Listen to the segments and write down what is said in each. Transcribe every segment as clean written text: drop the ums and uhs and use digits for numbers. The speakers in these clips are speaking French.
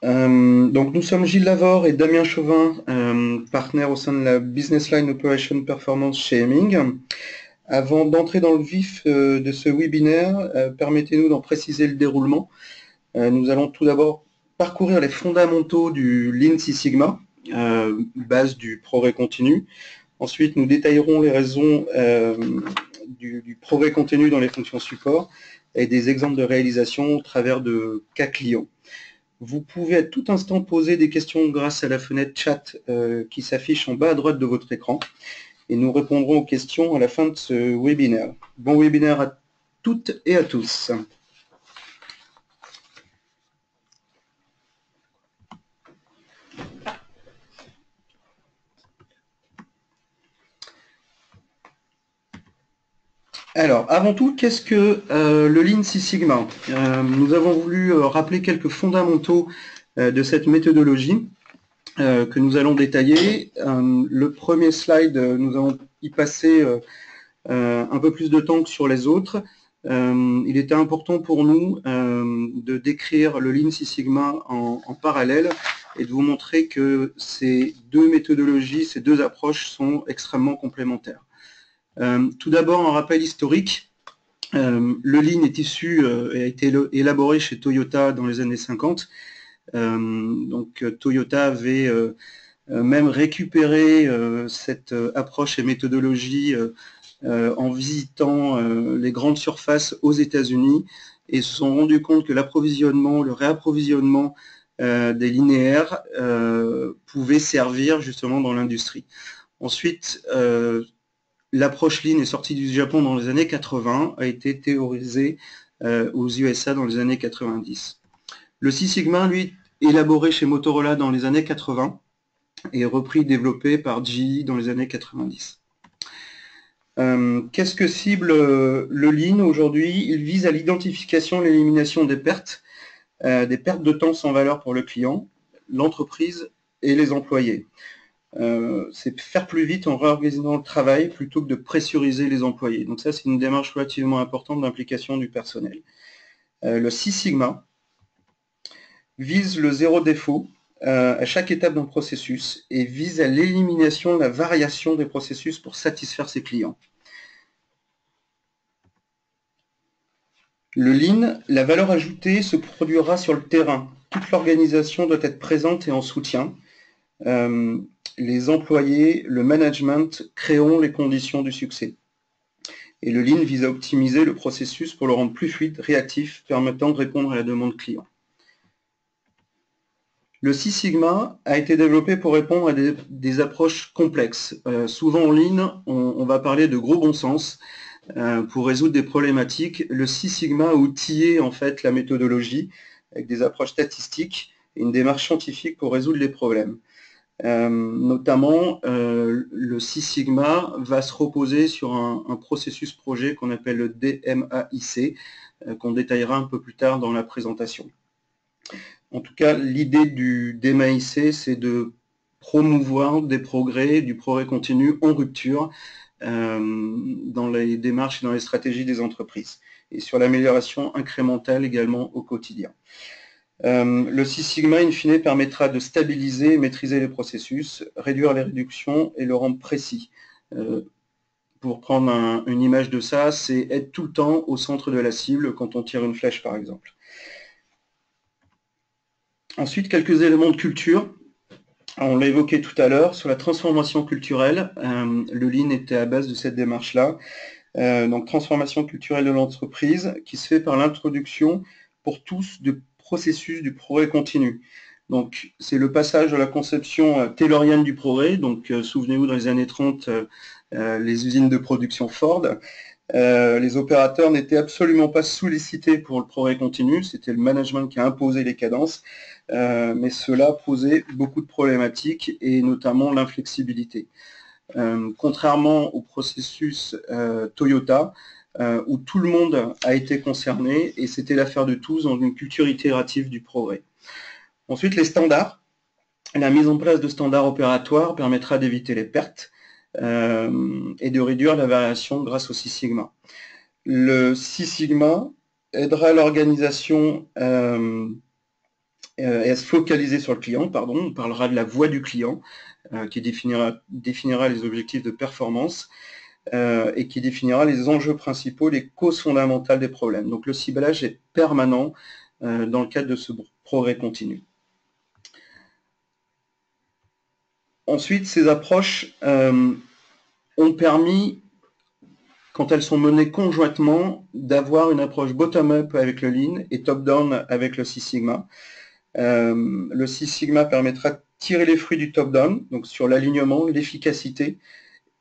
Donc nous sommes Gilles Lavore et Damien Chauvin, partenaires au sein de la Business Line Operation Performance chez Hemming. Avant d'entrer dans le vif de ce webinaire, permettez-nous d'en préciser le déroulement. Nous allons tout d'abord parcourir les fondamentaux du Lean Six Sigma, base du progrès continu. Ensuite, nous détaillerons les raisons du progrès continu dans les fonctions support et des exemples de réalisation au travers de cas clients. Vous pouvez à tout instant poser des questions grâce à la fenêtre chat qui s'affiche en bas à droite de votre écran et nous répondrons aux questions à la fin de ce webinaire. Bon webinaire à toutes et à tous. Alors, avant tout, qu'est-ce que le Lean Six Sigma? Nous avons voulu rappeler quelques fondamentaux de cette méthodologie que nous allons détailler. Le premier slide, nous allons y passer un peu plus de temps que sur les autres. Il était important pour nous de décrire le Lean Six Sigma en parallèle et de vous montrer que ces deux méthodologies, ces deux approches sont extrêmement complémentaires. Tout d'abord, un rappel historique. Le Lean est issu et a été élaboré chez Toyota dans les années 50. Donc Toyota avait même récupéré cette approche et méthodologie en visitant les grandes surfaces aux États-Unis et se sont rendus compte que l'approvisionnement, le réapprovisionnement des linéaires pouvait servir justement dans l'industrie. Ensuite, l'approche Lean est sortie du Japon dans les années 80, a été théorisée aux USA dans les années 90. Le Six Sigma, lui, élaboré chez Motorola dans les années 80 et repris, développé par GE dans les années 90. Qu'est-ce que cible le Lean aujourd'hui? Il vise à l'identification et l'élimination des pertes de temps sans valeur pour le client, l'entreprise et les employés. C'est faire plus vite en réorganisant le travail plutôt que de pressuriser les employés. Donc ça, c'est une démarche relativement importante d'implication du personnel. Le Six Sigma vise le zéro défaut à chaque étape d'un processus et vise à l'élimination de la variation des processus pour satisfaire ses clients. Le Lean, la valeur ajoutée se produira sur le terrain. Toute l'organisation doit être présente et en soutien. Les employés, le management créeront les conditions du succès. Et le Lean vise à optimiser le processus pour le rendre plus fluide, réactif, permettant de répondre à la demande client. Le Six Sigma a été développé pour répondre à des approches complexes. Souvent en Lean, on va parler de gros bon sens pour résoudre des problématiques. Le Six Sigma a outillé en fait la méthodologie avec des approches statistiques et une démarche scientifique pour résoudre les problèmes. Notamment, le Six Sigma va se reposer sur un processus projet qu'on appelle le DMAIC, qu'on détaillera un peu plus tard dans la présentation. En tout cas, l'idée du DMAIC, c'est de promouvoir du progrès continu en rupture dans les démarches et dans les stratégies des entreprises, et sur l'amélioration incrémentale également au quotidien. Le Six Sigma, in fine, permettra de stabiliser et maîtriser les processus, réduire les réductions et le rendre précis. Pour prendre une image de ça, c'est être tout le temps au centre de la cible quand on tire une flèche, par exemple. Ensuite, quelques éléments de culture. On l'a évoqué tout à l'heure, sur la transformation culturelle, le Lean était à base de cette démarche-là. Donc, transformation culturelle de l'entreprise qui se fait par l'introduction pour tous de processus du progrès continu. Donc, c'est le passage de la conception taylorienne du progrès. Donc, souvenez-vous, dans les années 30, les usines de production Ford, les opérateurs n'étaient absolument pas sollicités pour le progrès continu. C'était le management qui a imposé les cadences. Mais cela posait beaucoup de problématiques et notamment l'inflexibilité. Contrairement au processus Toyota, où tout le monde a été concerné et c'était l'affaire de tous dans une culture itérative du progrès. Ensuite, les standards. La mise en place de standards opératoires permettra d'éviter les pertes et de réduire la variation grâce au Six Sigma. Le Six Sigma aidera l'organisation et à se focaliser sur le client, pardon. On parlera de la voix du client, qui définira les objectifs de performance et qui définira les enjeux principaux, les causes fondamentales des problèmes. Donc le ciblage est permanent dans le cadre de ce progrès continu. Ensuite, ces approches ont permis, quand elles sont menées conjointement, d'avoir une approche bottom-up avec le Lean et top-down avec le Six Sigma. Le Six Sigma permettra de tirer les fruits du top-down, donc sur l'alignement, l'efficacité,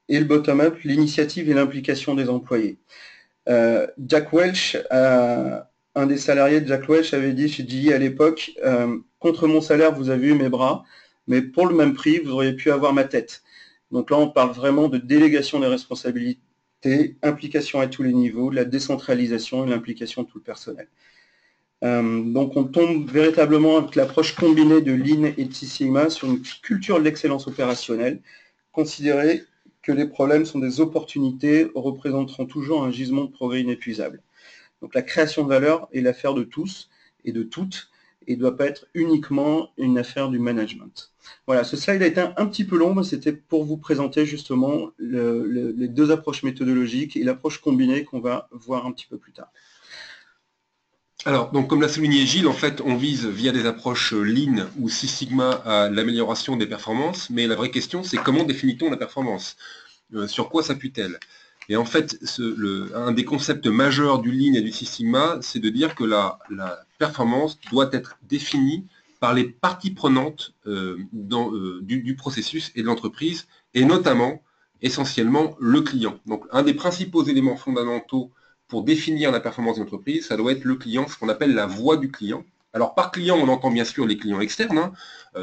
et le bottom-up, l'initiative et l'implication des employés. Jack Welch, un des salariés de Jack Welch avait dit chez GE à l'époque, contre mon salaire, vous avez eu mes bras, mais pour le même prix, vous auriez pu avoir ma tête. Donc là, on parle vraiment de délégation des responsabilités, implication à tous les niveaux, de la décentralisation et l'implication de tout le personnel. Donc on tombe véritablement avec l'approche combinée de Lean et de Six Sigma sur une culture de l'excellence opérationnelle, considérer que les problèmes sont des opportunités, représenteront toujours un gisement de progrès inépuisable. Donc la création de valeur est l'affaire de tous et de toutes, et ne doit pas être uniquement une affaire du management. Voilà, ce slide a été un petit peu long, mais c'était pour vous présenter justement les deux approches méthodologiques et l'approche combinée qu'on va voir un petit peu plus tard. Alors, donc comme l'a souligné Gilles, en fait, on vise via des approches Lean ou Six Sigma à l'amélioration des performances, mais la vraie question, c'est comment définit-on la performance? Sur quoi s'appuie-t-elle? Et en fait, un des concepts majeurs du Lean et du Six Sigma, c'est de dire que la performance doit être définie par les parties prenantes du processus et de l'entreprise, et notamment, essentiellement, le client. Donc, un des principaux éléments fondamentaux pour définir la performance d'une entreprise, ça doit être le client, ce qu'on appelle la voix du client. Alors, par client, on entend bien sûr les clients externes. Hein.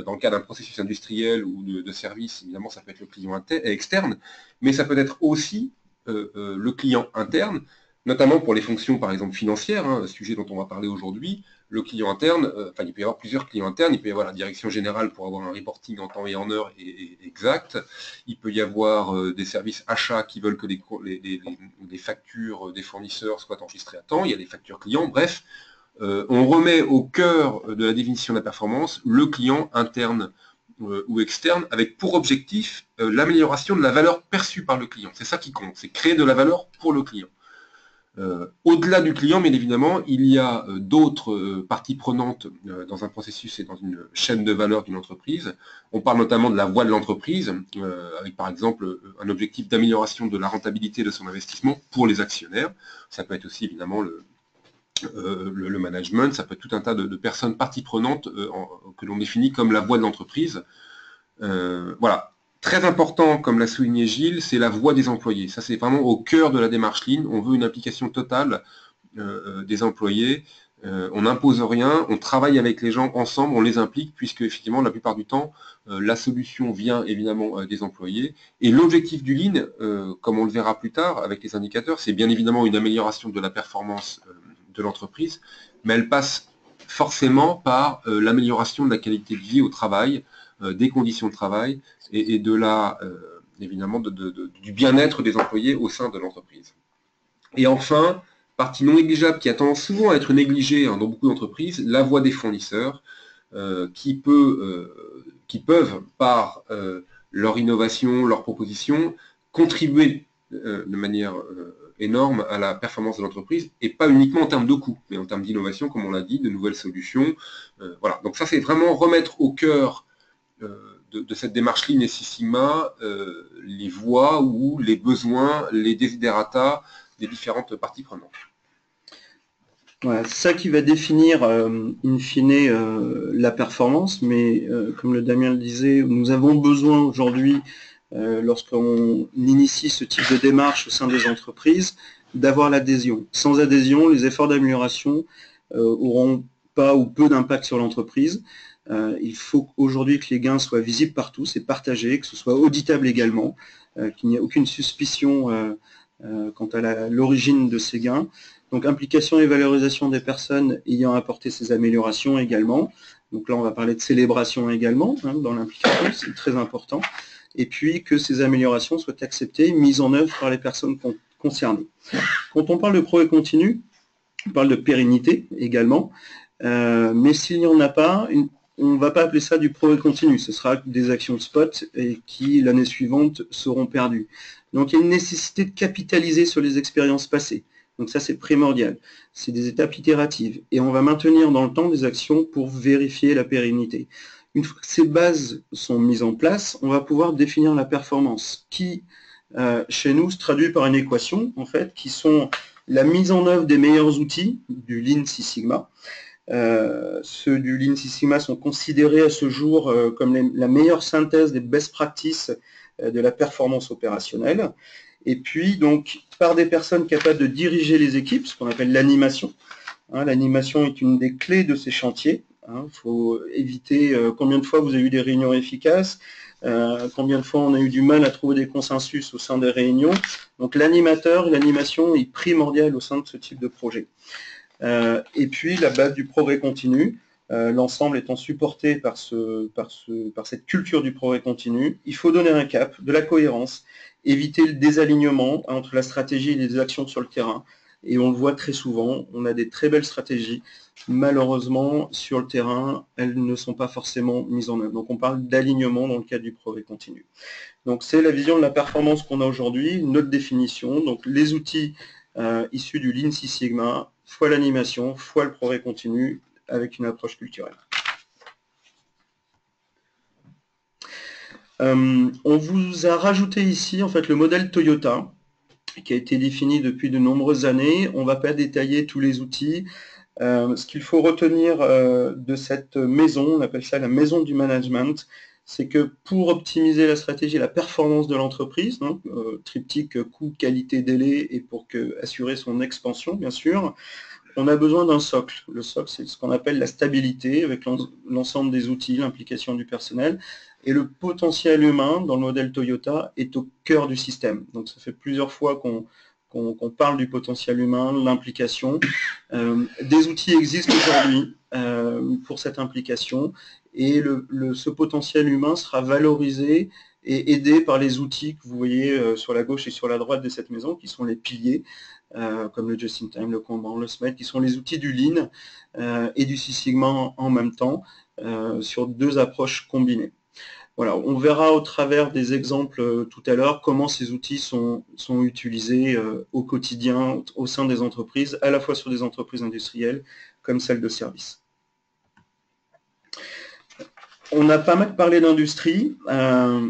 Dans le cas d'un processus industriel ou de service, évidemment, ça peut être le client externe, mais ça peut être aussi le client interne, notamment pour les fonctions, par exemple, financières, hein, sujet dont on va parler aujourd'hui. Le client interne, il peut y avoir plusieurs clients internes, il peut y avoir la direction générale pour avoir un reporting en temps et en heure et exact, il peut y avoir des services achats qui veulent que les factures des fournisseurs soient enregistrées à temps, il y a des factures clients, bref, on remet au cœur de la définition de la performance le client interne ou externe, avec pour objectif l'amélioration de la valeur perçue par le client. C'est ça qui compte, c'est créer de la valeur pour le client. Au-delà du client, bien évidemment, il y a d'autres parties prenantes dans un processus et dans une chaîne de valeur d'une entreprise. On parle notamment de la voie de l'entreprise, avec par exemple un objectif d'amélioration de la rentabilité de son investissement pour les actionnaires. Ça peut être aussi évidemment le management, ça peut être tout un tas de personnes parties prenantes que l'on définit comme la voie de l'entreprise. Voilà. Très important, comme l'a souligné Gilles, c'est la voix des employés. Ça, c'est vraiment au cœur de la démarche Lean. On veut une implication totale des employés. On n'impose rien, on travaille avec les gens ensemble, on les implique, puisque effectivement, la plupart du temps, la solution vient évidemment des employés. Et l'objectif du Lean, comme on le verra plus tard avec les indicateurs, c'est bien évidemment une amélioration de la performance de l'entreprise, mais elle passe forcément par l'amélioration de la qualité de vie au travail, des conditions de travail et de évidemment du bien-être des employés au sein de l'entreprise. Et enfin, partie non négligeable qui a tendance souvent à être négligée dans beaucoup d'entreprises, la voix des fournisseurs qui peuvent, par leur innovation, leur proposition, contribuer de manière énorme à la performance de l'entreprise, et pas uniquement en termes de coûts, mais en termes d'innovation, comme on l'a dit, de nouvelles solutions. Voilà. Donc ça, c'est vraiment remettre au cœur de cette démarche Lean et Six Sigma les voies ou les besoins, les desiderata des différentes parties prenantes. Voilà, c'est ça qui va définir in fine la performance, mais comme le Damien le disait, nous avons besoin aujourd'hui, lorsqu'on initie ce type de démarche au sein des entreprises, d'avoir l'adhésion. Sans adhésion, les efforts d'amélioration auront pas ou peu d'impact sur l'entreprise. Il faut aujourd'hui que les gains soient visibles par tous et partagés, que ce soit auditable également, qu'il n'y ait aucune suspicion quant à l'origine de ces gains. Donc implication et valorisation des personnes ayant apporté ces améliorations également. Donc là, on va parler de célébration également dans l'implication, c'est très important. Et puis que ces améliorations soient acceptées, mises en œuvre par les personnes concernées. Quand on parle de progrès continu, on parle de pérennité également. Mais s'il n'y en a pas, on ne va pas appeler ça du progrès continu. Ce sera des actions spot et qui, l'année suivante, seront perdues. Donc il y a une nécessité de capitaliser sur les expériences passées. Donc ça, c'est primordial. C'est des étapes itératives. Et on va maintenir dans le temps des actions pour vérifier la pérennité. Une fois que ces bases sont mises en place, on va pouvoir définir la performance qui, chez nous, se traduit par une équation, en fait, qui sont la mise en œuvre des meilleurs outils du Lean Six Sigma. Ceux du Lean Six Sigma sont considérés à ce jour comme la meilleure synthèse des best practices de la performance opérationnelle. Et puis, donc, par des personnes capables de diriger les équipes, ce qu'on appelle l'animation. L'animation est une des clés de ces chantiers. Il faut éviter combien de fois vous avez eu des réunions efficaces, combien de fois on a eu du mal à trouver des consensus au sein des réunions. Donc l'animateur, l'animation est primordiale au sein de ce type de projet. Et puis la base du progrès continu, l'ensemble étant supporté par cette culture du progrès continu. Il faut donner un cap, de la cohérence, éviter le désalignement entre la stratégie et les actions sur le terrain. Et on le voit très souvent, on a des très belles stratégies. Malheureusement, sur le terrain, elles ne sont pas forcément mises en œuvre. Donc on parle d'alignement dans le cadre du progrès continu. Donc c'est la vision de la performance qu'on a aujourd'hui, notre définition. Donc les outils issus du Lean Six Sigma, fois l'animation, fois le progrès continu, avec une approche culturelle. On vous a rajouté ici en fait le modèle Toyota, qui a été défini depuis de nombreuses années. On ne va pas détailler tous les outils. Ce qu'il faut retenir de cette maison, on appelle ça la maison du management, c'est que pour optimiser la stratégie et la performance de l'entreprise, triptyque coût, qualité, délai, et pour assurer son expansion, bien sûr, on a besoin d'un socle. Le socle, c'est ce qu'on appelle la stabilité, avec l'ensemble des outils, l'implication du personnel. Et le potentiel humain, dans le modèle Toyota, est au cœur du système. Donc ça fait plusieurs fois qu'on parle du potentiel humain, l'implication. Des outils existent aujourd'hui pour cette implication, et ce potentiel humain sera valorisé et aidé par les outils que vous voyez sur la gauche et sur la droite de cette maison, qui sont les piliers, comme le Just-in-Time, le Kanban, le SMART, qui sont les outils du Lean et du Six Sigma en même temps, sur deux approches combinées. Voilà, on verra au travers des exemples tout à l'heure comment ces outils sont utilisés au quotidien au sein des entreprises, à la fois sur des entreprises industrielles comme celles de services. On a pas mal parlé d'industrie,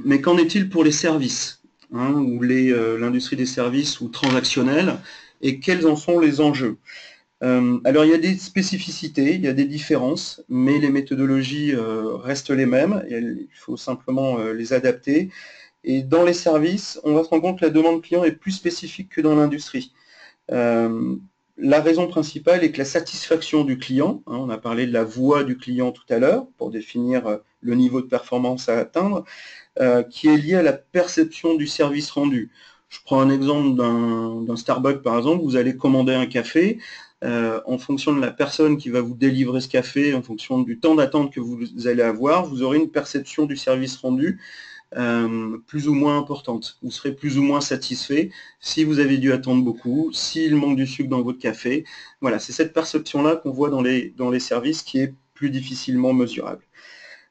mais qu'en est-il pour les services, ou l'industrie des services ou transactionnels, et quels en sont les enjeux? Alors il y a des spécificités, il y a des différences, mais les méthodologies restent les mêmes, et il faut simplement les adapter. Et dans les services, on va se rendre compte que la demande client est plus spécifique que dans l'industrie. La raison principale est que la satisfaction du client, on a parlé de la voix du client tout à l'heure, pour définir le niveau de performance à atteindre, qui est lié à la perception du service rendu. Je prends un exemple d'un Starbucks par exemple, vous allez commander un café, en fonction de la personne qui va vous délivrer ce café, en fonction du temps d'attente que vous allez avoir, vous aurez une perception du service rendu plus ou moins importante. Vous serez plus ou moins satisfait si vous avez dû attendre beaucoup, s'il manque du sucre dans votre café. Voilà, c'est cette perception-là qu'on voit dans les services qui est plus difficilement mesurable.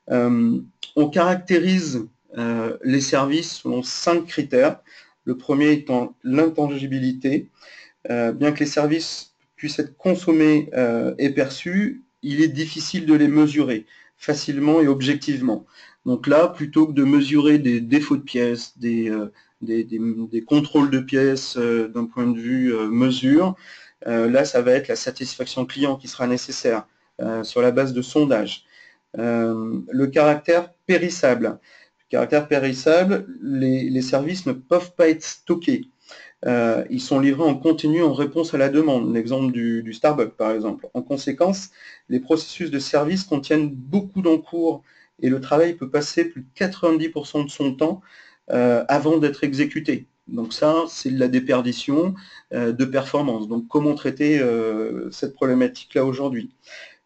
On caractérise les services selon 5 critères. Le premier étant l'intangibilité. Bien que les services puissent être consommés et perçus, il est difficile de les mesurer facilement et objectivement. Donc là, plutôt que de mesurer des défauts de pièces, des contrôles de pièces d'un point de vue mesure, là, ça va être la satisfaction client qui sera nécessaire sur la base de sondages. Le caractère périssable. Le caractère périssable, les services ne peuvent pas être stockés. Ils sont livrés en continu en réponse à la demande, l'exemple du Starbucks par exemple. En conséquence, les processus de service contiennent beaucoup d'encours et le travail peut passer plus de 90% de son temps avant d'être exécuté. Donc ça, c'est de la déperdition de performance. Donc comment traiter cette problématique-là aujourd'hui?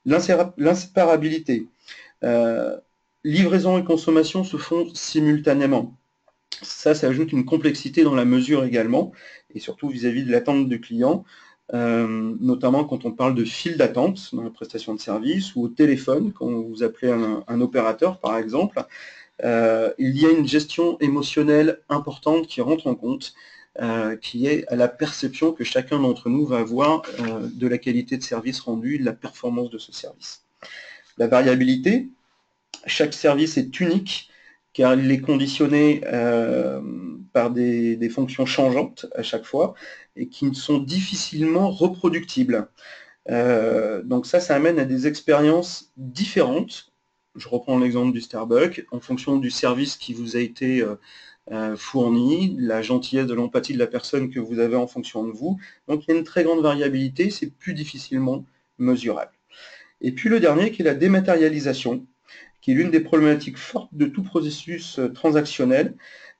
L'inséparabilité. Livraison et consommation se font simultanément. Ça ajoute une complexité dans la mesure également, et surtout vis-à-vis de l'attente du client. notamment quand on parle de file d'attente dans la prestation de service ou au téléphone, quand vous appelez un opérateur par exemple. Il y a une gestion émotionnelle importante qui rentre en compte, qui est à la perception que chacun d'entre nous va avoir de la qualité de service rendu, de la performance de ce service. La variabilité, chaque service est unique car il est conditionné par des fonctions changeantes à chaque fois et qui sont difficilement reproductibles. Donc ça amène à des expériences différentes. Je reprends l'exemple du Starbucks, en fonction du service qui vous a été fourni, la gentillesse, de l'empathie de la personne que vous avez en fonction de vous. Donc il y a une très grande variabilité, c'est plus difficilement mesurable. Et puis le dernier qui est la dématérialisation, qui est l'une des problématiques fortes de tout processus transactionnel.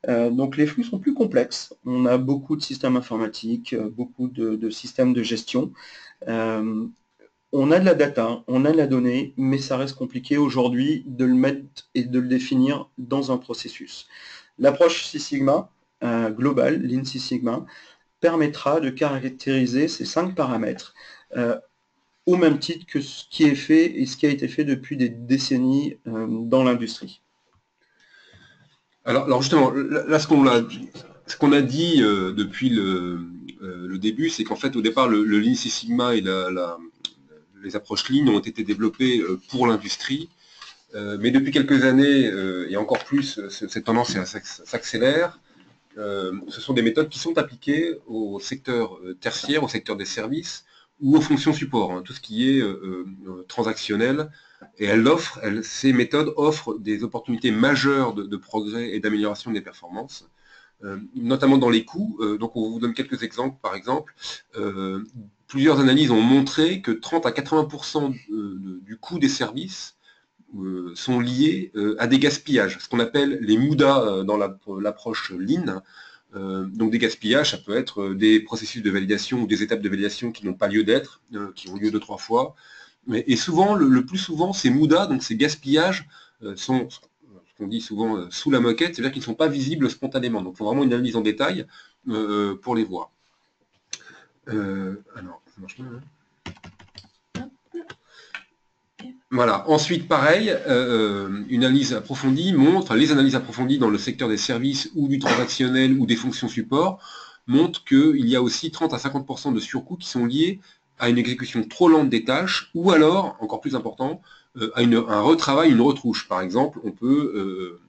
Donc les flux sont plus complexes. On a beaucoup de systèmes informatiques, beaucoup de systèmes de gestion. On a de la data, on a de la donnée, mais ça reste compliqué aujourd'hui de le mettre et de le définir dans un processus. L'approche Six Sigma globale, Lean Six Sigma, permettra de caractériser ces 5 paramètres au même titre que ce qui est fait et ce qui a été fait depuis des décennies dans l'industrie. Alors justement, là ce qu'on a dit depuis le début, c'est qu'en fait au départ le Lean Six Sigma et les approches Lean ont été développées pour l'industrie, mais depuis quelques années, et encore plus, cette tendance s'accélère. Ce sont des méthodes qui sont appliquées au secteur tertiaire, au secteur des services ou aux fonctions support, hein, tout ce qui est transactionnel. Et ces méthodes offrent des opportunités majeures de progrès et d'amélioration des performances, notamment dans les coûts. Donc on vous donne quelques exemples. Par exemple, plusieurs analyses ont montré que 30 à 80% du coût des services sont liés à des gaspillages, ce qu'on appelle les MUDA dans l'approche Lean. Donc des gaspillages, ça peut être des processus de validation ou des étapes de validation qui n'ont pas lieu d'être, qui ont lieu 2-3 fois. Et souvent, le plus souvent, ces MUDA, donc ces gaspillages, sont ce qu'on dit souvent sous la moquette, c'est-à-dire qu'ils ne sont pas visibles spontanément. Donc il faut vraiment une analyse en détail pour les voir. Alors, ça marche bien, hein. Voilà. Ensuite, pareil, une analyse approfondie montre, les analyses approfondies dans le secteur des services ou du transactionnel ou des fonctions support montrent qu'il y a aussi 30 à 50% de surcoûts qui sont liés à une exécution trop lente des tâches, ou alors, encore plus important, à un retravail, une retouche. Par exemple, on peut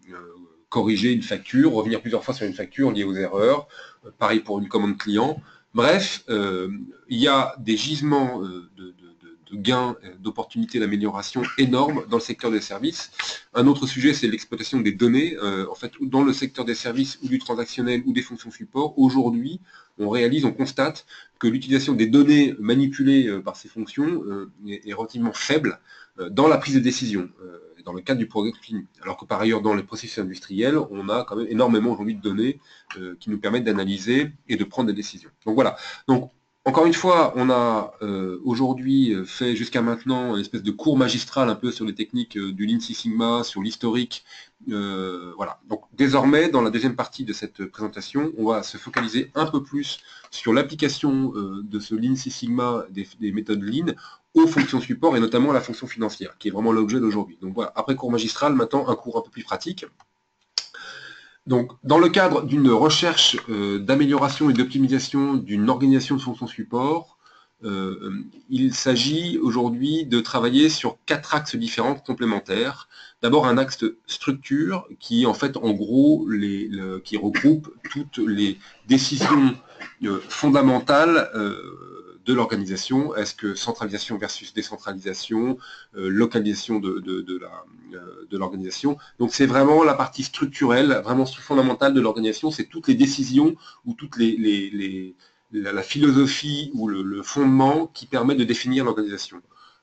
corriger une facture, revenir plusieurs fois sur une facture liée aux erreurs, pareil pour une commande client. Bref, il y a des gisements de gains, d'opportunités d'amélioration énormes dans le secteur des services. Un autre sujet, c'est l'exploitation des données. En fait, dans le secteur des services ou du transactionnel ou des fonctions support, aujourd'hui, on constate que l'utilisation des données manipulées par ces fonctions est relativement faible dans la prise de décision, dans le cadre du progrès continu. Alors que par ailleurs, dans les processus industriels, on a quand même énormément aujourd'hui de données qui nous permettent d'analyser et de prendre des décisions. Donc voilà. Donc, encore une fois, on a aujourd'hui fait jusqu'à maintenant une espèce de cours magistral un peu sur les techniques du Lean Six Sigma, sur l'historique. Voilà. Donc désormais, dans la deuxième partie de cette présentation, on va se focaliser un peu plus sur l'application de ce Lean Six Sigma, des méthodes Lean, aux fonctions support et notamment à la fonction financière, qui est vraiment l'objet d'aujourd'hui. Donc voilà, après cours magistral, maintenant un cours un peu plus pratique. Donc, dans le cadre d'une recherche d'amélioration et d'optimisation d'une organisation de fonctions support, il s'agit aujourd'hui de travailler sur 4 axes différents complémentaires. D'abord, un axe structure qui, en fait, en gros, qui regroupe toutes les décisions fondamentales de l'organisation. Est-ce que centralisation versus décentralisation, localisation de l'organisation. Donc c'est vraiment la partie structurelle, vraiment fondamentale de l'organisation, c'est toutes les décisions ou toute la philosophie ou le fondement qui permet de définir l'organisation.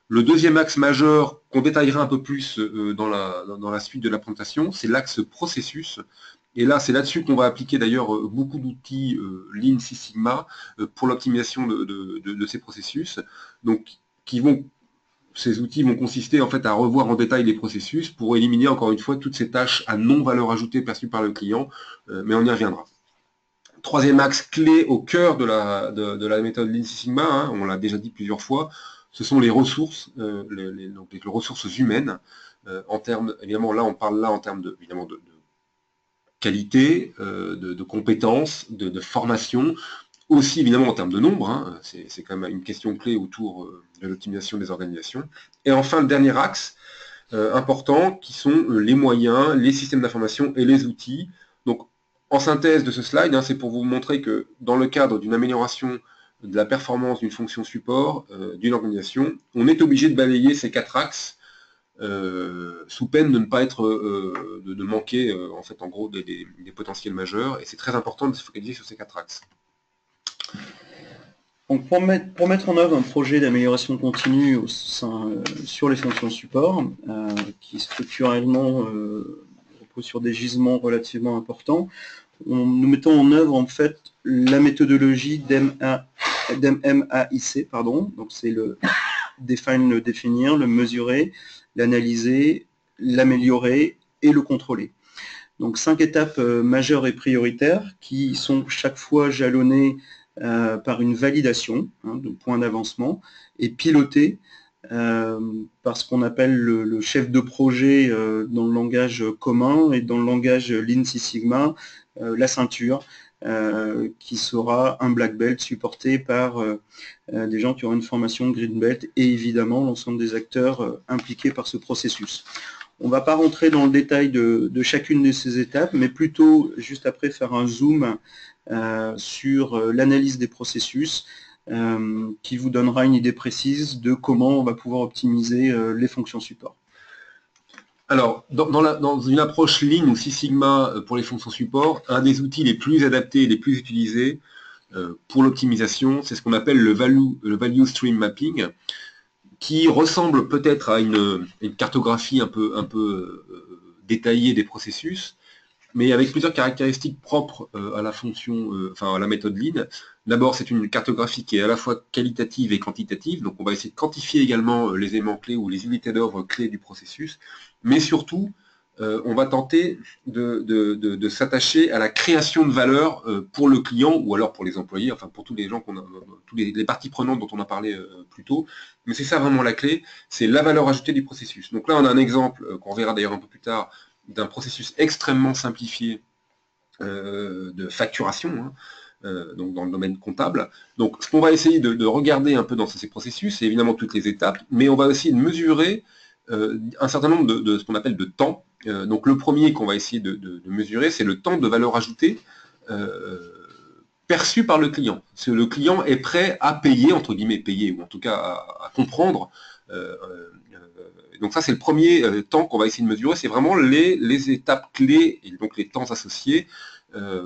Le deuxième axe majeur qu'on détaillera un peu plus dans la suite de la présentation, c'est l'axe processus. Et là, c'est là-dessus qu'on va appliquer d'ailleurs beaucoup d'outils Lean Six Sigma pour l'optimisation de ces processus. Donc, ces outils vont consister en fait à revoir en détail les processus pour éliminer encore une fois toutes ces tâches à non valeur ajoutée perçues par le client, mais on y reviendra. troisième axe clé au cœur de la méthode Lean Six Sigma, hein, on l'a déjà dit plusieurs fois, ce sont les ressources, donc les ressources humaines. En termes, évidemment, là on parle en termes évidemment de qualité, de compétences, de formation, aussi évidemment en termes de nombre, hein, c'est quand même une question clé autour de l'optimisation des organisations. Et enfin, le dernier axe important, qui sont les moyens, les systèmes d'information et les outils. Donc, en synthèse de ce slide, hein, c'est pour vous montrer que dans le cadre d'une amélioration de la performance d'une fonction support d'une organisation, on est obligé de balayer ces 4 axes sous peine de ne pas être, de manquer en fait en gros des potentiels majeurs, et c'est très important de se focaliser sur ces 4 axes. Donc pour mettre en œuvre un projet d'amélioration continue sur les fonctions support, qui structurellement repose sur des gisements relativement importants, nous mettons en œuvre en fait la méthodologie d'MAIC, donc c'est le définir, le mesurer, l'analyser, l'améliorer et le contrôler. Donc 5 étapes majeures et prioritaires qui sont chaque fois jalonnées par une validation de points d'avancement et pilotées par ce qu'on appelle le chef de projet dans le langage commun et dans le langage Lean Six Sigma, la ceinture, qui sera un black belt supporté par des gens qui auront une formation green belt et évidemment l'ensemble des acteurs impliqués par ce processus. On ne va pas rentrer dans le détail de chacune de ces étapes, mais plutôt juste après faire un zoom sur l'analyse des processus qui vous donnera une idée précise de comment on va pouvoir optimiser les fonctions support. Alors, dans une approche Lean ou Six Sigma pour les fonctions support, un des outils les plus adaptés et les plus utilisés pour l'optimisation, c'est ce qu'on appelle le value stream mapping, qui ressemble peut-être à une cartographie un peu détaillée des processus, mais avec plusieurs caractéristiques propres à la fonction, à la méthode Lean. D'abord, c'est une cartographie qui est à la fois qualitative et quantitative, donc on va essayer de quantifier également les éléments clés ou les unités d'ordre clés du processus, mais surtout, on va tenter de s'attacher à la création de valeur pour le client ou alors pour les employés, enfin pour tous les gens tous les parties prenantes dont on a parlé plus tôt. Mais c'est ça vraiment la clé, c'est la valeur ajoutée du processus. Donc là, on a un exemple qu'on verra d'ailleurs un peu plus tard d'un processus extrêmement simplifié de facturation, donc dans le domaine comptable. Donc ce qu'on va essayer de regarder un peu dans ces processus, c'est évidemment toutes les étapes, mais on va essayer de mesurer un certain nombre de ce qu'on appelle de temps. Donc le premier qu'on va essayer de mesurer, c'est le temps de valeur ajoutée perçu par le client. Parce que le client est prêt à payer, entre guillemets payer, ou en tout cas à comprendre. Donc ça c'est le premier temps qu'on va essayer de mesurer, c'est vraiment les étapes clés et donc les temps associés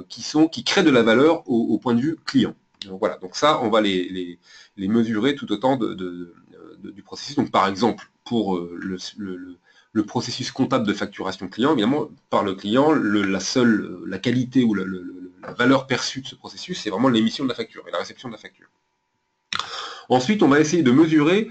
qui créent de la valeur au point de vue client. Donc voilà, donc ça on va les mesurer tout autant du processus. Donc par exemple pour le processus comptable de facturation client, évidemment par le client, la qualité ou la valeur perçue de ce processus, c'est vraiment l'émission de la facture et la réception de la facture. Ensuite on va essayer de mesurer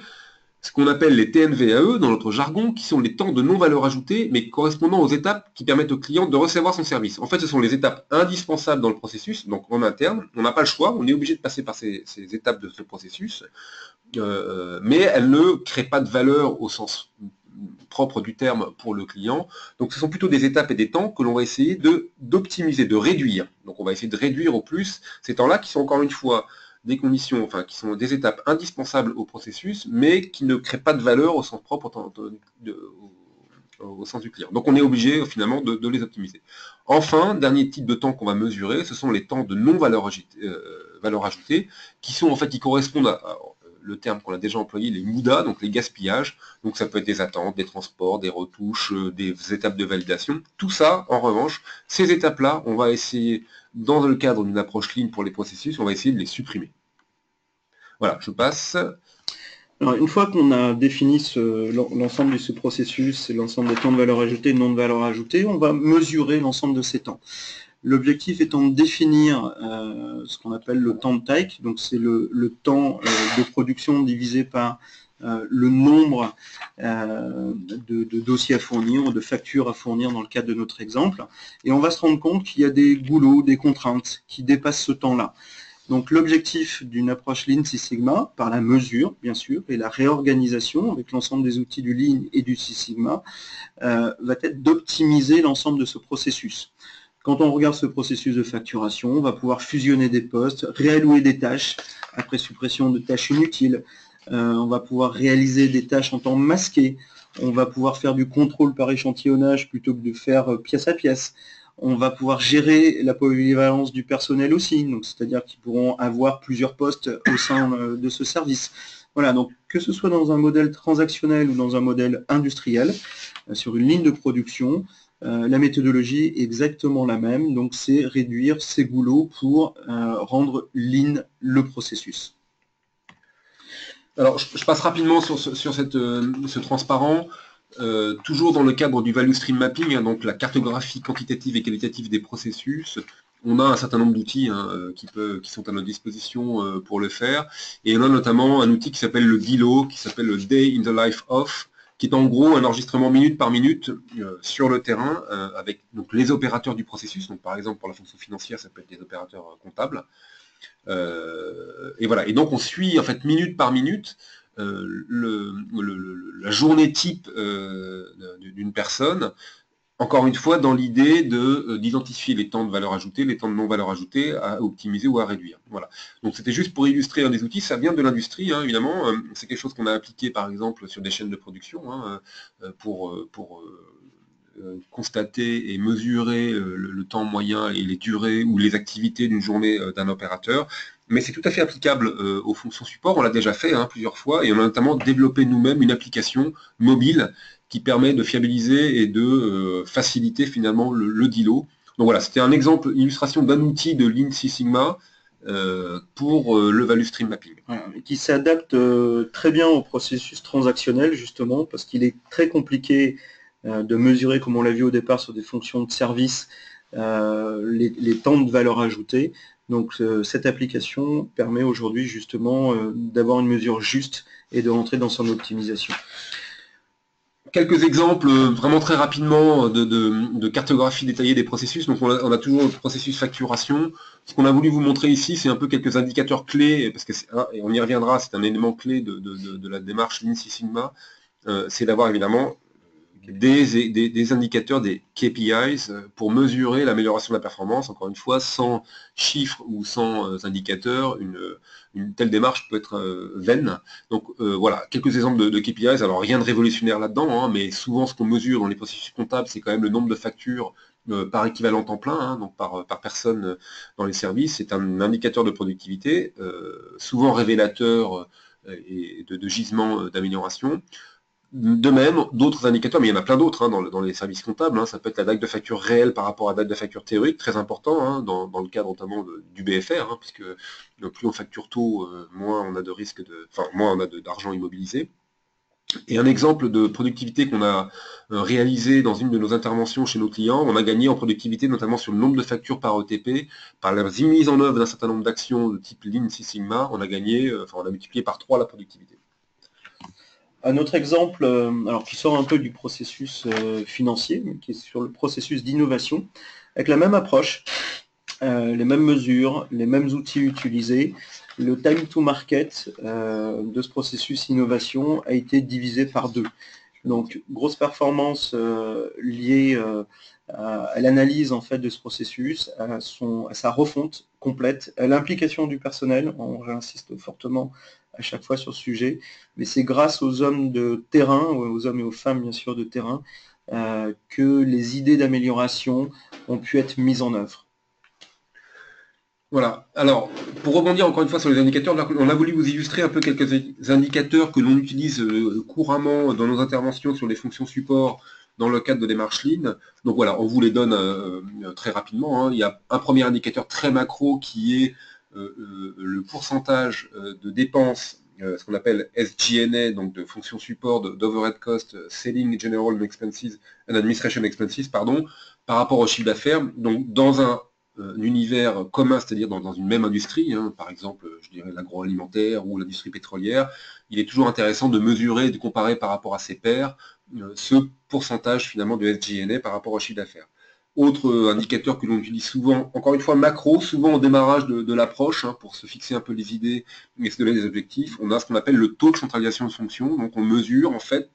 ce qu'on appelle les TNVAE dans notre jargon, qui sont les temps de non-valeur ajoutée, mais correspondant aux étapes qui permettent au client de recevoir son service. En fait, ce sont les étapes indispensables dans le processus, donc en interne, on n'a pas le choix, on est obligé de passer par ces étapes de ce processus, mais elles ne créent pas de valeur au sens propre du terme pour le client. Donc ce sont plutôt des étapes et des temps que l'on va essayer d'optimiser, de réduire. Donc on va essayer de réduire au plus ces temps-là qui sont encore une fois des conditions, qui sont des étapes indispensables au processus, mais qui ne créent pas de valeur au sens propre au sens du client. Donc on est obligé finalement de les optimiser. Enfin, dernier type de temps qu'on va mesurer, ce sont les temps de non-valeur ajoutée, qui sont en fait qui correspondent à le terme qu'on a déjà employé, les MUDA, donc les gaspillages. Donc ça peut être des attentes, des transports, des retouches, des étapes de validation. Tout ça, en revanche, ces étapes-là, on va essayer, dans le cadre d'une approche Lean pour les processus, on va essayer de les supprimer. Voilà, je passe. Alors, une fois qu'on a défini l'ensemble de ce processus et l'ensemble des temps de valeur ajoutée et non de valeur ajoutée, on va mesurer l'ensemble de ces temps. L'objectif étant de définir ce qu'on appelle le temps de taille, donc c'est le temps de production divisé par le nombre de dossiers à fournir ou de factures à fournir dans le cadre de notre exemple. Et on va se rendre compte qu'il y a des goulots, des contraintes qui dépassent ce temps-là. Donc l'objectif d'une approche Lean Six Sigma, par la mesure bien sûr, et la réorganisation avec l'ensemble des outils du Lean et du Six Sigma, va être d'optimiser l'ensemble de ce processus. Quand on regarde ce processus de facturation, on va pouvoir fusionner des postes, réallouer des tâches après suppression de tâches inutiles, on va pouvoir réaliser des tâches en temps masqué, on va pouvoir faire du contrôle par échantillonnage plutôt que de faire pièce à pièce. On va pouvoir gérer la polyvalence du personnel aussi, donc c'est-à-dire qu'ils pourront avoir plusieurs postes au sein de ce service. Voilà, donc que ce soit dans un modèle transactionnel ou dans un modèle industriel, sur une ligne de production, la méthodologie est exactement la même, donc c'est réduire ces goulots pour rendre lean le processus. Alors, je passe rapidement sur ce transparent. Toujours dans le cadre du value stream mapping, hein, donc la cartographie quantitative et qualitative des processus, on a un certain nombre d'outils qui sont à notre disposition pour le faire. Et on a notamment un outil qui s'appelle le DILO, qui s'appelle le Day in the Life of, qui est en gros un enregistrement minute par minute sur le terrain avec donc, les opérateurs du processus. Donc par exemple pour la fonction financière, ça peut être des opérateurs comptables. Et voilà. Et donc on suit en fait minute par minute la journée type d'une personne, encore une fois dans l'idée d'identifier les temps de valeur ajoutée, les temps de non-valeur ajoutée à optimiser ou à réduire. Voilà. Donc c'était juste pour illustrer un des outils, ça vient de l'industrie, hein, évidemment, c'est quelque chose qu'on a appliqué par exemple sur des chaînes de production hein, pour constater et mesurer le temps moyen et les durées ou les activités d'une journée d'un opérateur. Mais c'est tout à fait applicable aux fonctions support, on l'a déjà fait hein, plusieurs fois, et on a notamment développé nous-mêmes une application mobile qui permet de fiabiliser et de faciliter finalement le DILO. Donc voilà, c'était un exemple, illustration d'un outil de Lean Six Sigma pour le value stream mapping. Voilà, qui s'adapte très bien au processus transactionnel justement, parce qu'il est très compliqué de mesurer, comme on l'a vu au départ sur des fonctions de service, les temps de valeur ajoutée. Donc cette application permet aujourd'hui justement d'avoir une mesure juste et de rentrer dans son optimisation. Quelques exemples vraiment très rapidement de cartographie détaillée des processus. Donc on a toujours le processus facturation. Ce qu'on a voulu vous montrer ici, c'est un peu quelques indicateurs clés, parce que et on y reviendra, c'est un élément clé de la démarche Lean Six Sigma, c'est d'avoir évidemment des indicateurs, des KPIs, pour mesurer l'amélioration de la performance. Encore une fois, sans chiffres ou sans indicateurs, une telle démarche peut être vaine. Donc voilà, quelques exemples de KPIs. Alors rien de révolutionnaire là-dedans, hein, mais souvent ce qu'on mesure dans les processus comptables, c'est quand même le nombre de factures par équivalent temps plein, hein, donc par personne dans les services. C'est un indicateur de productivité, souvent révélateur et de gisement d'amélioration. De même, d'autres indicateurs, mais il y en a plein d'autres hein, dans les services comptables, hein, ça peut être la date de facture réelle par rapport à la date de facture théorique, très important, hein, dans le cadre notamment du BFR, hein, puisque plus on facture tôt, moins on a de risques moins on a d'argent immobilisé. Et un exemple de productivité qu'on a réalisé dans une de nos interventions chez nos clients, on a gagné en productivité notamment sur le nombre de factures par ETP, par la mise en œuvre d'un certain nombre d'actions de type Lean Six Sigma, on a gagné, on a multiplié par 3 la productivité. Un autre exemple, alors qui sort un peu du processus financier, mais qui est sur le processus d'innovation, avec la même approche, les mêmes mesures, les mêmes outils utilisés, le time to market de ce processus innovation a été divisé par 2. Donc grosse performance liée à l'analyse en fait de ce processus, à sa refonte complète, à l'implication du personnel, j'insiste fortement à chaque fois sur ce sujet, mais c'est grâce aux hommes de terrain, aux hommes et aux femmes bien sûr de terrain, que les idées d'amélioration ont pu être mises en œuvre. Voilà. Alors, pour rebondir encore une fois sur les indicateurs, on a voulu vous illustrer un peu quelques indicateurs que l'on utilise couramment dans nos interventions sur les fonctions support dans le cadre de démarche Lean. Donc voilà, on vous les donne très rapidement, hein. Il y a un premier indicateur très macro qui est le pourcentage de dépenses, ce qu'on appelle SG&A, donc de fonctions support, d'overhead cost, Selling, General Expenses and Administration Expenses, pardon, par rapport au chiffre d'affaires. Donc dans un un univers commun, c'est-à-dire dans une même industrie, hein, par exemple, je dirais l'agroalimentaire ou l'industrie pétrolière, il est toujours intéressant de mesurer, de comparer par rapport à ses pairs, ce pourcentage finalement de SG&A par rapport au chiffre d'affaires. Autre indicateur que l'on utilise souvent, encore une fois macro, souvent au démarrage de l'approche, hein, pour se fixer un peu les idées et se donner des objectifs, on a ce qu'on appelle le taux de centralisation de fonction. Donc on mesure en fait,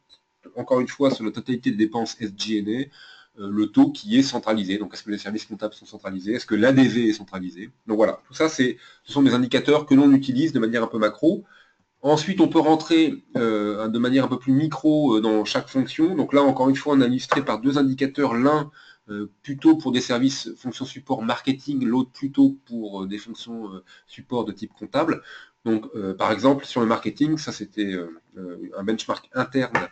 encore une fois, sur la totalité des dépenses SG&A, le taux qui est centralisé. Donc, est-ce que les services comptables sont centralisés? Est-ce que l'ADV est centralisé? Donc voilà, tout ça, ce sont des indicateurs que l'on utilise de manière un peu macro. Ensuite, on peut rentrer de manière un peu plus micro dans chaque fonction. Donc là, encore une fois, on a illustré par deux indicateurs. L'un plutôt pour des services fonctions support marketing, l'autre plutôt pour des fonctions support de type comptable. Donc, par exemple, sur le marketing, ça c'était un benchmark interne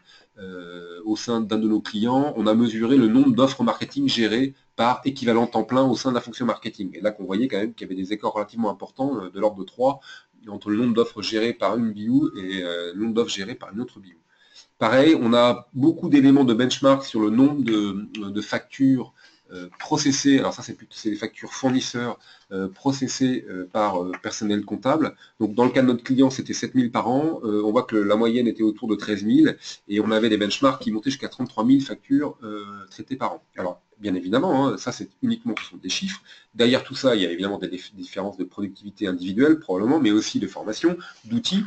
au sein d'un de nos clients. On a mesuré le nombre d'offres marketing gérées par équivalent temps plein au sein de la fonction marketing. Et là, qu'on voyait quand même qu'il y avait des écarts relativement importants de l'ordre de 3 entre le nombre d'offres gérées par une BU et le nombre d'offres gérées par une autre BU. Pareil, on a beaucoup d'éléments de benchmark sur le nombre de factures processées, alors ça c'est les factures fournisseurs processées par personnel comptable. Donc dans le cas de notre client, c'était 7 000 par an. On voit que la moyenne était autour de 13 000 et on avait des benchmarks qui montaient jusqu'à 33 000 factures traitées par an. Alors bien évidemment, hein, ça c'est uniquement ce sont des chiffres. Derrière tout ça, il y a évidemment des différences de productivité individuelle probablement, mais aussi de formation, d'outils.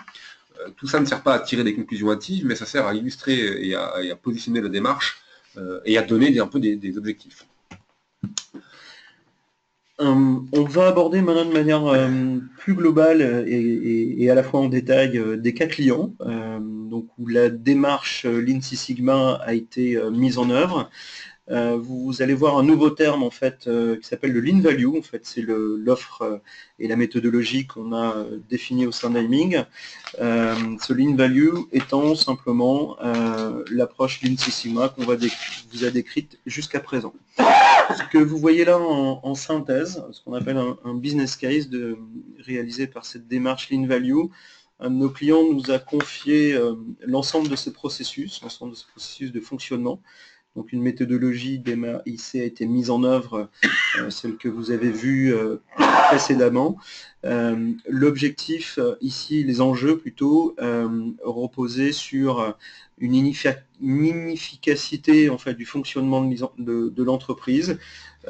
Tout ça ne sert pas à tirer des conclusions hâtives, mais ça sert à illustrer et à positionner la démarche et à donner un peu des objectifs. On va aborder maintenant de manière plus globale et à la fois en détail des cas clients, donc où la démarche Lean Six Sigma a été mise en œuvre. Vous allez voir un nouveau terme en fait qui s'appelle le Lean Value. En fait, c'est l'offre et la méthodologie qu'on a définie au sein d'Aiming. Ce Lean Value étant simplement l'approche Lean Six Sigma qu'on vous a décrite jusqu'à présent. Ce que vous voyez là en synthèse, ce qu'on appelle un business case réalisé par cette démarche Lean Value. Un de nos clients nous a confié l'ensemble de ce processus, de fonctionnement. Donc une méthodologie DMAIC a été mise en œuvre, celle que vous avez vue précédemment. L'objectif ici, les enjeux plutôt, reposaient sur une inefficacité en fait, du fonctionnement de l'entreprise,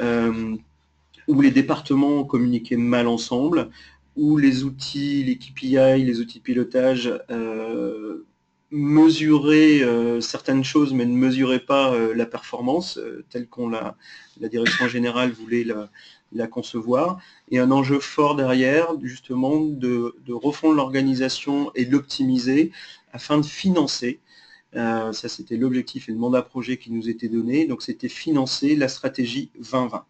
où les départements communiquaient mal ensemble, où les outils, les KPI, les outils de pilotage mesuraient certaines choses mais ne mesuraient pas la performance telle qu'on la direction générale voulait la concevoir, et un enjeu fort derrière justement de refondre l'organisation et de l'optimiser afin de financer, ça c'était l'objectif et le mandat projet qui nous était donné, donc c'était financer la stratégie 2020.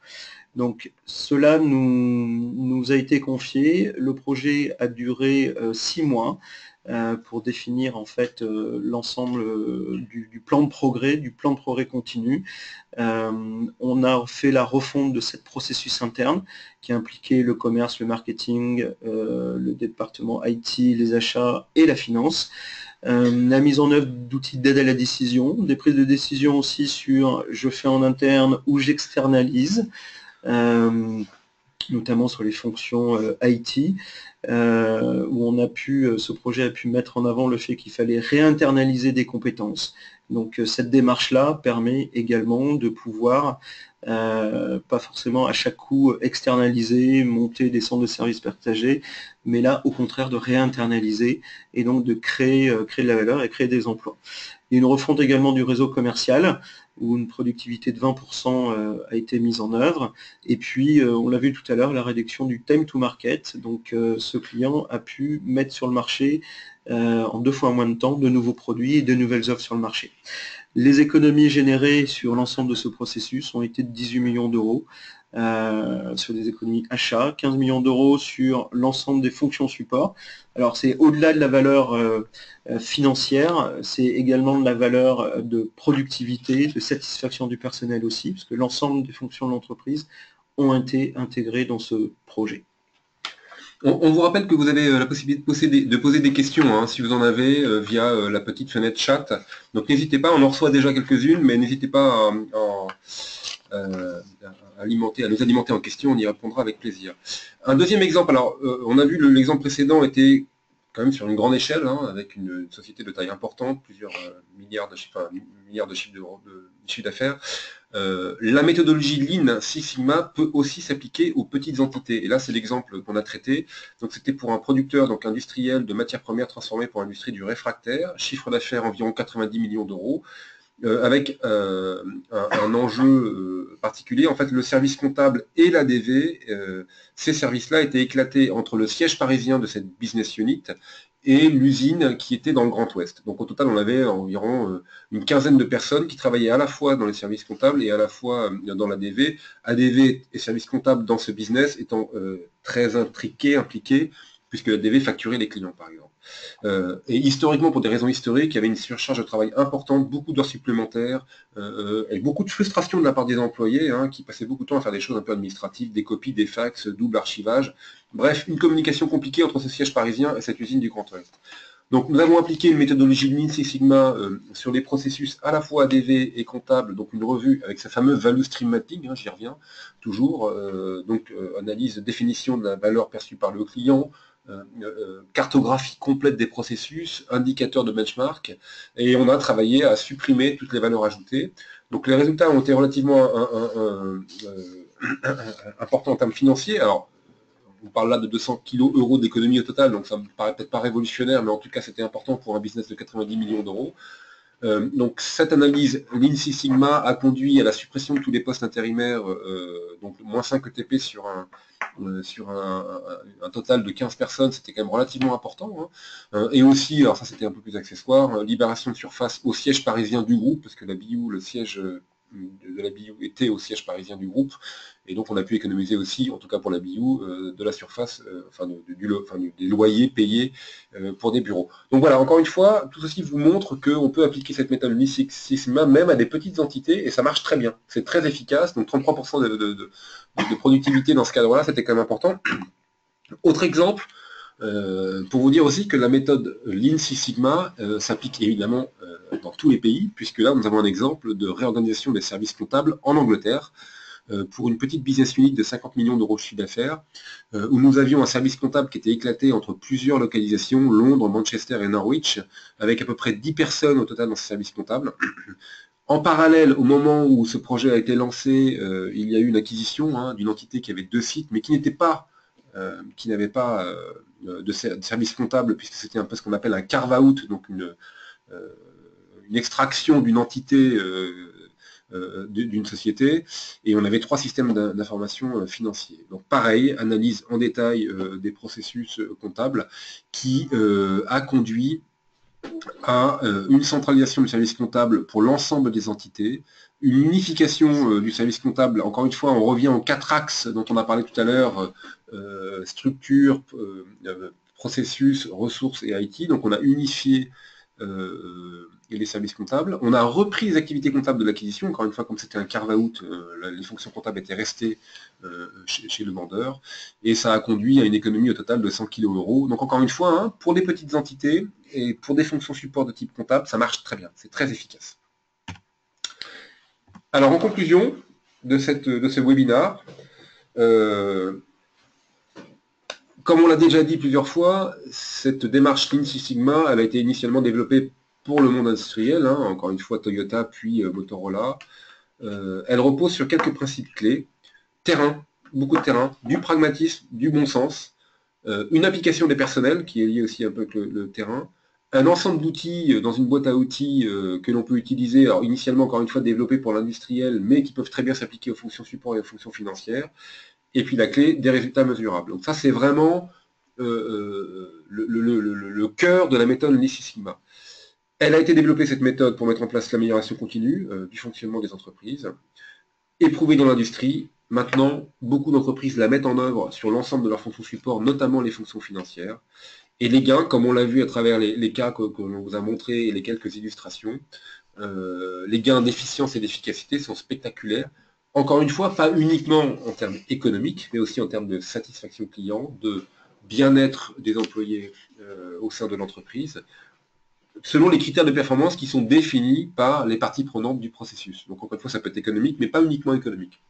Donc cela nous a été confié, le projet a duré 6 mois, pour définir en fait l'ensemble du plan de progrès, continu. On a fait la refonte de ce processus interne qui impliquait le commerce, le marketing, le département IT, les achats et la finance. La mise en œuvre d'outils d'aide à la décision, des prises de décision aussi sur je fais en interne ou j'externalise. Notamment sur les fonctions IT, où ce projet a pu mettre en avant le fait qu'il fallait réinternaliser des compétences. Donc cette démarche-là permet également de pouvoir, pas forcément à chaque coup externaliser, monter des centres de services partagés, mais là au contraire de réinternaliser et donc de créer de la valeur et créer des emplois. Il y a une refonte également du réseau commercial, où une productivité de 20% a été mise en œuvre. Et puis, on l'a vu tout à l'heure, la réduction du time to market. Donc, ce client a pu mettre sur le marché en 2 fois moins de temps de nouveaux produits et de nouvelles offres sur le marché. Les économies générées sur l'ensemble de ce processus ont été de 18 millions d'euros. Sur des économies achats, 15 millions d'euros sur l'ensemble des fonctions support. Alors c'est au-delà de la valeur financière, c'est également de la valeur de productivité, de satisfaction du personnel aussi, parce que l'ensemble des fonctions de l'entreprise ont été intégrées dans ce projet. On vous rappelle que vous avez la possibilité de poser des questions, hein, si vous en avez, via la petite fenêtre chat. Donc n'hésitez pas, on en reçoit déjà quelques-unes, mais n'hésitez pas à nous alimenter en question, on y répondra avec plaisir. Un deuxième exemple, alors on a vu l'exemple précédent était quand même sur une grande échelle, hein, avec une société de taille importante, plusieurs milliards de chiffres d'affaires. La méthodologie Lean Six Sigma peut aussi s'appliquer aux petites entités. Et là, c'est l'exemple qu'on a traité. Donc, c'était pour un producteur donc industriel de matières premières transformées pour l'industrie du réfractaire, chiffre d'affaires environ 90 millions d'euros, avec un enjeu particulier. En fait, le service comptable et l'ADV, ces services-là étaient éclatés entre le siège parisien de cette business unit et l'usine qui était dans le Grand Ouest. Donc au total, on avait environ une quinzaine de personnes qui travaillaient à la fois dans les services comptables et à la fois dans l'ADV. ADV et services comptables dans ce business étant très impliqués, puisque l'ADV facturait les clients, par exemple. Et historiquement, pour des raisons historiques, il y avait une surcharge de travail importante, beaucoup d'heures supplémentaires, et beaucoup de frustration de la part des employés, hein, qui passaient beaucoup de temps à faire des choses un peu administratives, des copies, des fax, double archivage. Bref, une communication compliquée entre ce siège parisien et cette usine du Grand Ouest. Donc nous avons appliqué une méthodologie Lean Six Sigma sur les processus à la fois ADV et comptable, donc une revue avec sa fameuse value stream mapping, hein, j'y reviens toujours, analyse, définition de la valeur perçue par le client, cartographie complète des processus, indicateurs de benchmark, et on a travaillé à supprimer toutes les valeurs ajoutées. Donc les résultats ont été relativement importants en termes financiers. Alors, on parle là de 200 kg d'économie au total, donc ça me paraît peut-être pas révolutionnaire, mais en tout cas c'était important pour un business de 90 millions d'euros. Donc cette analyse Lean Six Sigma a conduit à la suppression de tous les postes intérimaires, donc moins 5 ETP sur un total de 15 personnes, c'était quand même relativement important. Hein. Et aussi, alors ça c'était un peu plus accessoire, libération de surface au siège parisien du groupe, parce que la BIOU, le siège de la BIOU était au siège parisien du groupe, et donc on a pu économiser aussi, en tout cas pour la BIOU, de la surface, des loyers payés pour des bureaux. Donc voilà, encore une fois, tout ceci vous montre qu'on peut appliquer cette méthode Lean Six Sigma même à des petites entités, et ça marche très bien. C'est très efficace, donc 33% de productivité dans ce cadre-là, c'était quand même important. Autre exemple, pour vous dire aussi que la méthode Lean Six Sigma s'applique évidemment dans tous les pays, puisque là nous avons un exemple de réorganisation des services comptables en Angleterre, pour une petite business unit de 50 millions d'euros de chiffre d'affaires, où nous avions un service comptable qui était éclaté entre plusieurs localisations, Londres, Manchester et Norwich, avec à peu près 10 personnes au total dans ce service comptable. En parallèle, au moment où ce projet a été lancé, il y a eu une acquisition d'une entité qui avait 2 sites, mais qui n'avait pas de service comptable, puisque c'était un peu ce qu'on appelle un carve-out, donc une extraction d'une entité d'une société, et on avait 3 systèmes d'information financiers. Donc pareil, analyse en détail des processus comptables qui a conduit à une centralisation du service comptable pour l'ensemble des entités, une unification du service comptable. Encore une fois, on revient aux 4 axes dont on a parlé tout à l'heure, structure, processus, ressources et IT. Donc on a unifié les services comptables. On a repris les activités comptables de l'acquisition, encore une fois, comme c'était un carve-out, les fonctions comptables étaient restées chez le vendeur, et ça a conduit à une économie au total de 100 kg euros. Donc encore une fois, pour des petites entités et pour des fonctions support de type comptable, ça marche très bien, c'est très efficace. Alors en conclusion de ce webinaire, comme on l'a déjà dit plusieurs fois, cette démarche Lean Six Sigma, elle a été initialement développée pour le monde industriel, encore une fois Toyota, puis Motorola. Elle repose sur quelques principes clés. Terrain, beaucoup de terrain, du pragmatisme, du bon sens, une application des personnels, qui est liée aussi un peu avec le terrain, un ensemble d'outils dans une boîte à outils que l'on peut utiliser, alors initialement encore une fois développés pour l'industriel, mais qui peuvent très bien s'appliquer aux fonctions support et aux fonctions financières. Et puis la clé, des résultats mesurables. Donc ça, c'est vraiment le cœur de la méthode Lean Six Sigma. Elle a été développée, cette méthode, pour mettre en place l'amélioration continue du fonctionnement des entreprises, éprouvée dans l'industrie. Maintenant, beaucoup d'entreprises la mettent en œuvre sur l'ensemble de leurs fonctions support, notamment les fonctions financières. Et les gains, comme on l'a vu à travers les cas que l'on vous a montrés et les quelques illustrations, les gains d'efficience et d'efficacité sont spectaculaires. Encore une fois, pas uniquement en termes économiques, mais aussi en termes de satisfaction client, de bien-être des employés au sein de l'entreprise, selon les critères de performance qui sont définis par les parties prenantes du processus. Donc encore une fois, ça peut être économique, mais pas uniquement économique.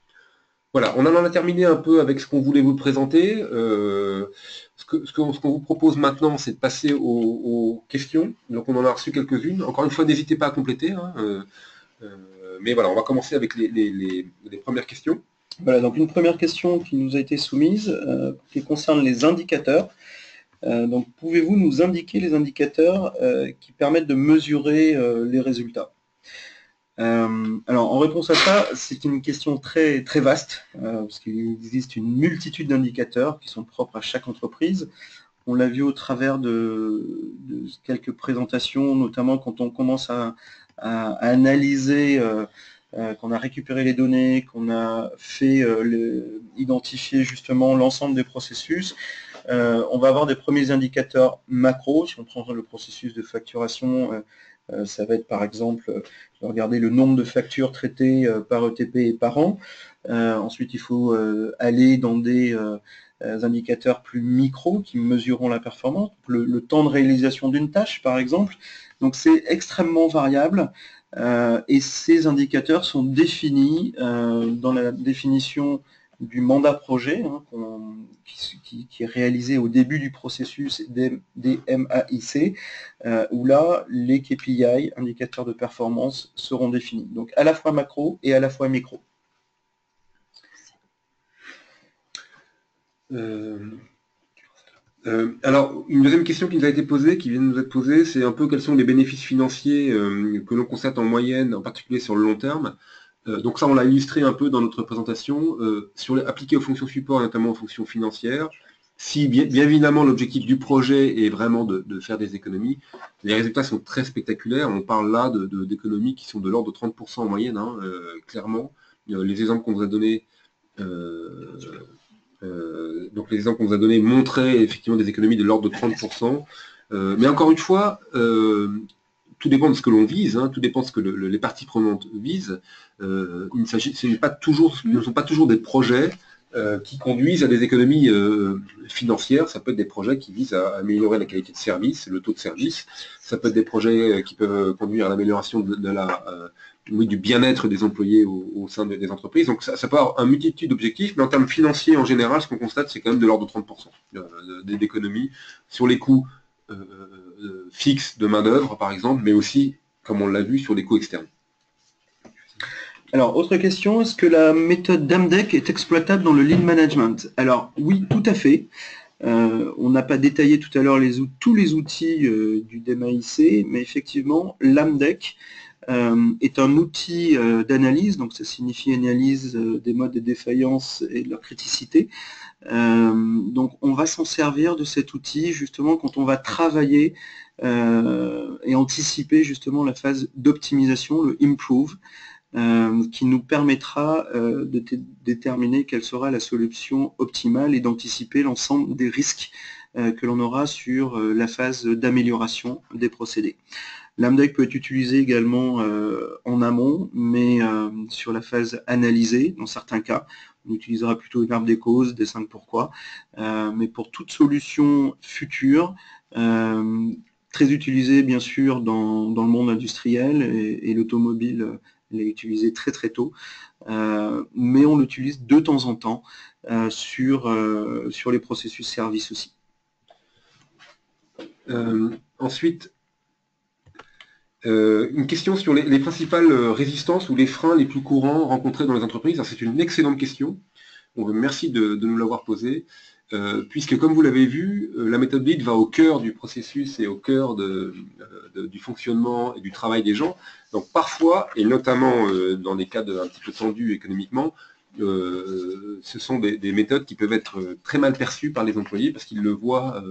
Voilà, on en a terminé un peu avec ce qu'on voulait vous présenter. Ce qu'on vous propose maintenant, c'est de passer aux questions. Donc on en a reçu quelques-unes. Encore une fois, n'hésitez pas à compléter. Hein, mais voilà, on va commencer avec les premières questions. Voilà, donc une première question qui nous a été soumise, qui concerne les indicateurs. Donc pouvez-vous nous indiquer les indicateurs qui permettent de mesurer les résultats? Alors en réponse à ça, c'est une question très, très vaste, parce qu'il existe une multitude d'indicateurs qui sont propres à chaque entreprise. On l'a vu au travers de quelques présentations, notamment quand on commence à analyser, qu'on a récupéré les données, qu'on a fait identifier justement l'ensemble des processus. On va avoir des premiers indicateurs macro. Si on prend le processus de facturation, ça va être par exemple, regarder le nombre de factures traitées par ETP et par an. Ensuite, il faut aller dans des indicateurs plus micro qui mesureront la performance, le temps de réalisation d'une tâche par exemple. Donc c'est extrêmement variable et ces indicateurs sont définis dans la définition du mandat projet hein, qui est réalisé au début du processus des MAIC, où là, les KPI, indicateurs de performance, seront définis. Donc à la fois macro et à la fois micro. Alors, une deuxième question qui nous a été posée, qui vient de nous être posée, c'est un peu quels sont les bénéfices financiers que l'on constate en moyenne, en particulier sur le long terme. Donc ça, on l'a illustré un peu dans notre présentation, appliqué aux fonctions support, notamment aux fonctions financières. Si bien évidemment l'objectif du projet est vraiment de faire des économies, les résultats sont très spectaculaires. On parle là d'économies qui sont de l'ordre de 30% en moyenne, hein, clairement. Les exemples qu'on vous a donnés, donc les exemples qu'on vous a donnés montraient effectivement des économies de l'ordre de 30%. Mais encore une fois, tout dépend de ce que l'on vise, hein, tout dépend de ce que les parties prenantes visent. Ce ne sont pas toujours des projets qui conduisent à des économies financières. Ça peut être des projets qui visent à améliorer la qualité de service, le taux de service. Ça peut être des projets qui peuvent conduire à l'amélioration du bien-être des employés au sein des entreprises. Donc ça peut avoir une multitude d'objectifs, mais en termes financiers, en général, ce qu'on constate, c'est quand même de l'ordre de 30% d'économies sur les coûts fixes de main-d'œuvre, par exemple, mais aussi, comme on l'a vu, sur les coûts externes. Alors, autre question, est-ce que la méthode d'AMDEC est exploitable dans le lean management? Alors, oui, tout à fait. On n'a pas détaillé tout à l'heure tous les outils du DMAIC, mais effectivement, l'AMDEC est un outil d'analyse, donc ça signifie analyse des modes de défaillance et de leur criticité. Donc on va s'en servir de cet outil justement quand on va travailler et anticiper justement la phase d'optimisation, le improve, qui nous permettra de déterminer quelle sera la solution optimale et d'anticiper l'ensemble des risques que l'on aura sur la phase d'amélioration des procédés. L'AMDEC peut être utilisé également en amont, mais sur la phase analysée, dans certains cas, on utilisera plutôt une arbre des causes, des 5 pourquoi, mais pour toute solution future, très utilisée bien sûr dans le monde industriel et l'automobile l'est utilisé très très tôt, mais on l'utilise de temps en temps sur les processus services aussi. Ensuite, une question sur les principales résistances ou les freins les plus courants rencontrés dans les entreprises. C'est une excellente question. Merci de nous l'avoir posée, puisque comme vous l'avez vu, la méthode LEAD va au cœur du processus et au cœur du fonctionnement et du travail des gens. Donc parfois, et notamment dans des cas un petit peu tendus économiquement, ce sont des méthodes qui peuvent être très mal perçues par les employés parce qu'ils le voient,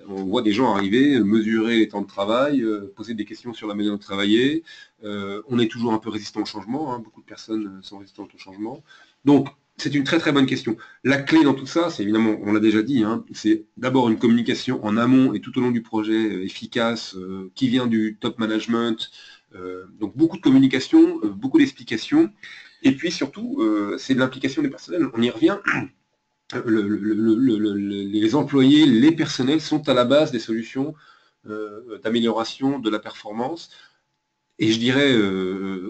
on voit des gens arriver, mesurer les temps de travail, poser des questions sur la manière de travailler. On est toujours un peu résistant au changement, hein, beaucoup de personnes sont résistantes au changement. Donc, c'est une très très bonne question. La clé dans tout ça, c'est évidemment, on l'a déjà dit, hein, c'est d'abord une communication en amont et tout au long du projet efficace, qui vient du top management. Donc beaucoup de communication, beaucoup d'explications. Et puis surtout, c'est de l'implication des personnels. On y revient. Les employés, les personnels sont à la base des solutions d'amélioration de la performance. Et je dirais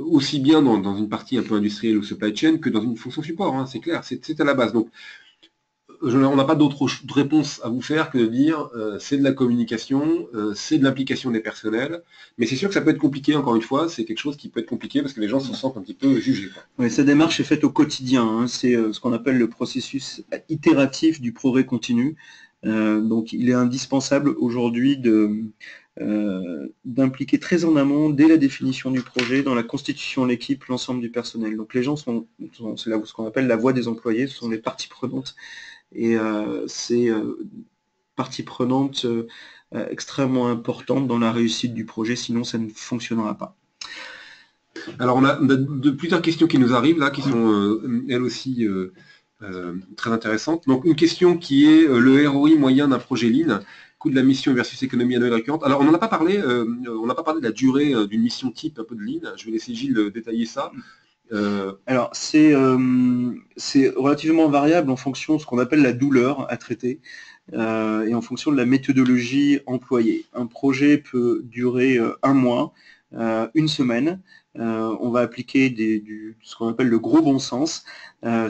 aussi bien dans une partie un peu industrielle ou supply chain que dans une fonction support, hein, c'est clair, c'est à la base. Donc, on n'a pas d'autre réponse à vous faire que de dire c'est de la communication, c'est de l'implication des personnels, mais c'est sûr que ça peut être compliqué, encore une fois, c'est quelque chose qui peut être compliqué parce que les gens se sentent un petit peu jugés. Oui, cette démarche est faite au quotidien, hein. C'est ce qu'on appelle le processus itératif du progrès continu. Donc il est indispensable aujourd'hui d'impliquer très en amont, dès la définition du projet, dans la constitution de l'équipe, l'ensemble du personnel. Donc les gens c'est ce qu'on appelle la voix des employés, ce sont les parties prenantes. Et c'est partie prenante extrêmement importante dans la réussite du projet, sinon ça ne fonctionnera pas. Alors on a plusieurs questions qui nous arrivent là, qui sont elles aussi très intéressantes. Donc une question qui est le ROI moyen d'un projet Lean, coût de la mission versus économie annuelle récurrente. Alors on n'en a pas parlé, on n'a pas parlé de la durée d'une mission type un peu de Lean. Je vais laisser Gilles détailler ça. Alors c'est relativement variable en fonction de ce qu'on appelle la douleur à traiter et en fonction de la méthodologie employée. Un projet peut durer un mois, une semaine. On va appliquer ce qu'on appelle le gros bon sens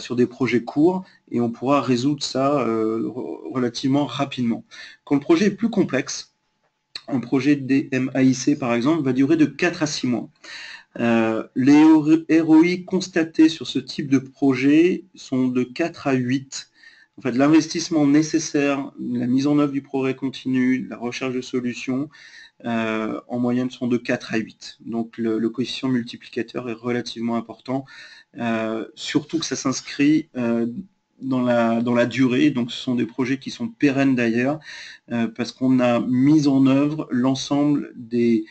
sur des projets courts et on pourra résoudre ça relativement rapidement. Quand le projet est plus complexe, un projet DMAIC par exemple va durer de 4 à 6 mois. Les ROI constatés sur ce type de projet sont de 4 à 8. En fait, l'investissement nécessaire, la mise en œuvre du progrès continu, la recherche de solutions, en moyenne sont de 4 à 8. Donc le coefficient multiplicateur est relativement important, surtout que ça s'inscrit dans la durée, donc ce sont des projets qui sont pérennes d'ailleurs, parce qu'on a mis en œuvre l'ensemble des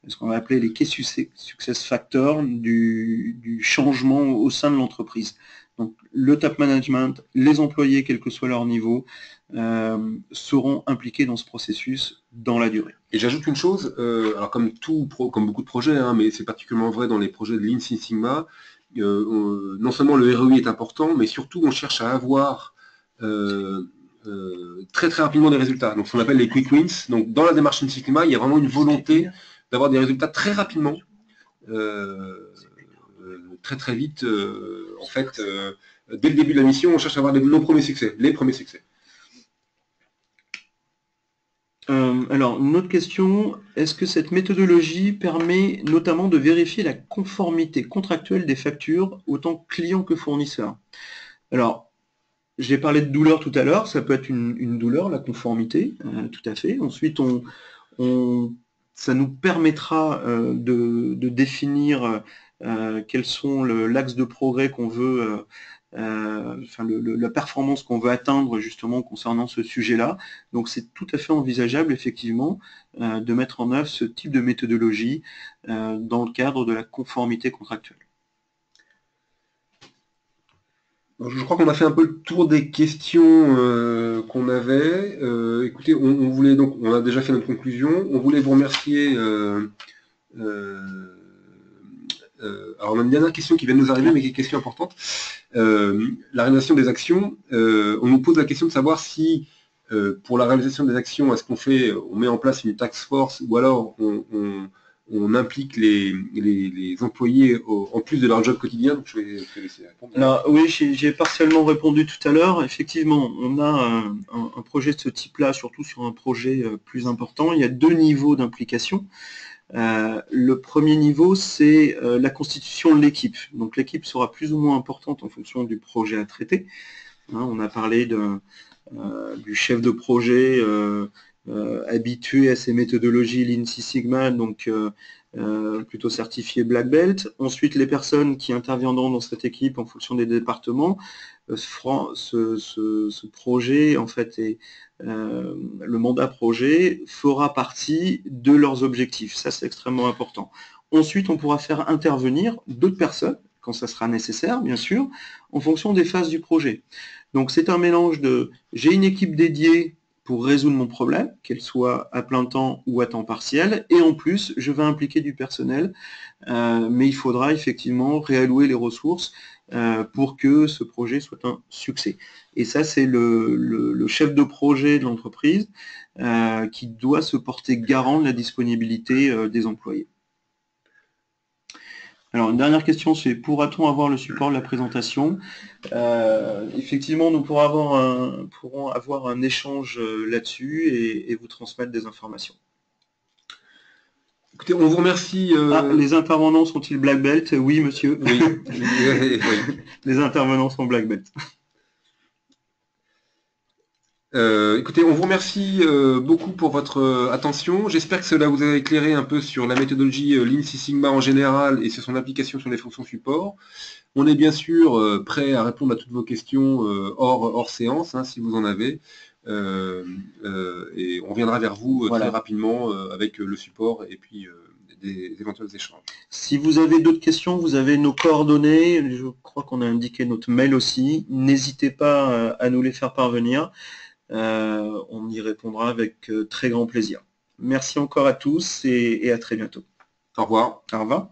ce qu'on va appeler les key success factors du changement au sein de l'entreprise. Donc le top management, les employés, quel que soit leur niveau, seront impliqués dans ce processus dans la durée. Et j'ajoute une chose, alors comme beaucoup de projets, hein, mais c'est particulièrement vrai dans les projets de Lean Six Sigma, non seulement le ROI est important, mais surtout on cherche à avoir très très rapidement des résultats. Donc ce qu'on appelle les quick wins. Donc dans la démarche Six Sigma, il y a vraiment une volonté d'avoir des résultats très rapidement, très très vite. En fait, dès le début de la mission, on cherche à avoir nos premiers succès, les premiers succès. Alors, une autre question, est-ce que cette méthodologie permet notamment de vérifier la conformité contractuelle des factures, autant clients que fournisseurs? Alors, j'ai parlé de douleur tout à l'heure, ça peut être une douleur, la conformité, tout à fait. Ensuite, ça nous permettra de définir quels sont l'axe de progrès qu'on veut, la performance qu'on veut atteindre justement concernant ce sujet-là. Donc c'est tout à fait envisageable effectivement de mettre en œuvre ce type de méthodologie dans le cadre de la conformité contractuelle. Je crois qu'on a fait un peu le tour des questions qu'on avait. Écoutez, on voulait donc, on a déjà fait notre conclusion. On voulait vous remercier. Alors on a une dernière question qui vient de nous arriver, mais qui est une question importante. La réalisation des actions. On nous pose la question de savoir si, pour la réalisation des actions, est-ce on met en place une task force ou alors on implique les employés en plus de leur job quotidien. Donc je vais laisser répondre. Alors, oui, j'ai partiellement répondu tout à l'heure. Effectivement, on a un projet de ce type-là, surtout sur un projet plus important. Il y a 2 niveaux d'implication. Le premier niveau, c'est la constitution de l'équipe. Donc l'équipe sera plus ou moins importante en fonction du projet à traiter. On a parlé du chef de projet habitué à ces méthodologies Lean Six Sigma, donc plutôt certifié Black Belt. Ensuite, les personnes qui interviendront dans cette équipe en fonction des départements, ce projet, en fait, le mandat projet fera partie de leurs objectifs. Ça, c'est extrêmement important. Ensuite, on pourra faire intervenir d'autres personnes, quand ça sera nécessaire, bien sûr, en fonction des phases du projet. Donc, c'est un mélange de j'ai une équipe dédiée pour résoudre mon problème, qu'elle soit à plein temps ou à temps partiel, et en plus, je vais impliquer du personnel, mais il faudra effectivement réallouer les ressources pour que ce projet soit un succès. Et ça, c'est le chef de projet de l'entreprise qui doit se porter garant de la disponibilité des employés. Alors, une dernière question, c'est pourra-t-on avoir le support de la présentation? Effectivement, nous pourrons avoir un échange là-dessus et vous transmettre des informations. Écoutez, on vous remercie. Les intervenants sont-ils black belt? Oui, monsieur. Oui. Les intervenants sont black belt. Écoutez, on vous remercie beaucoup pour votre attention. J'espère que cela vous a éclairé un peu sur la méthodologie Lean Six Sigma en général et sur son application sur les fonctions support. On est bien sûr prêt à répondre à toutes vos questions hors séance, hein, si vous en avez. Et on reviendra vers vous très rapidement avec le support et puis des éventuels échanges. Si vous avez d'autres questions, vous avez nos coordonnées. Je crois qu'on a indiqué notre mail aussi. N'hésitez pas à nous les faire parvenir. On y répondra avec très grand plaisir. Merci encore à tous et à très bientôt. Au revoir. Au revoir.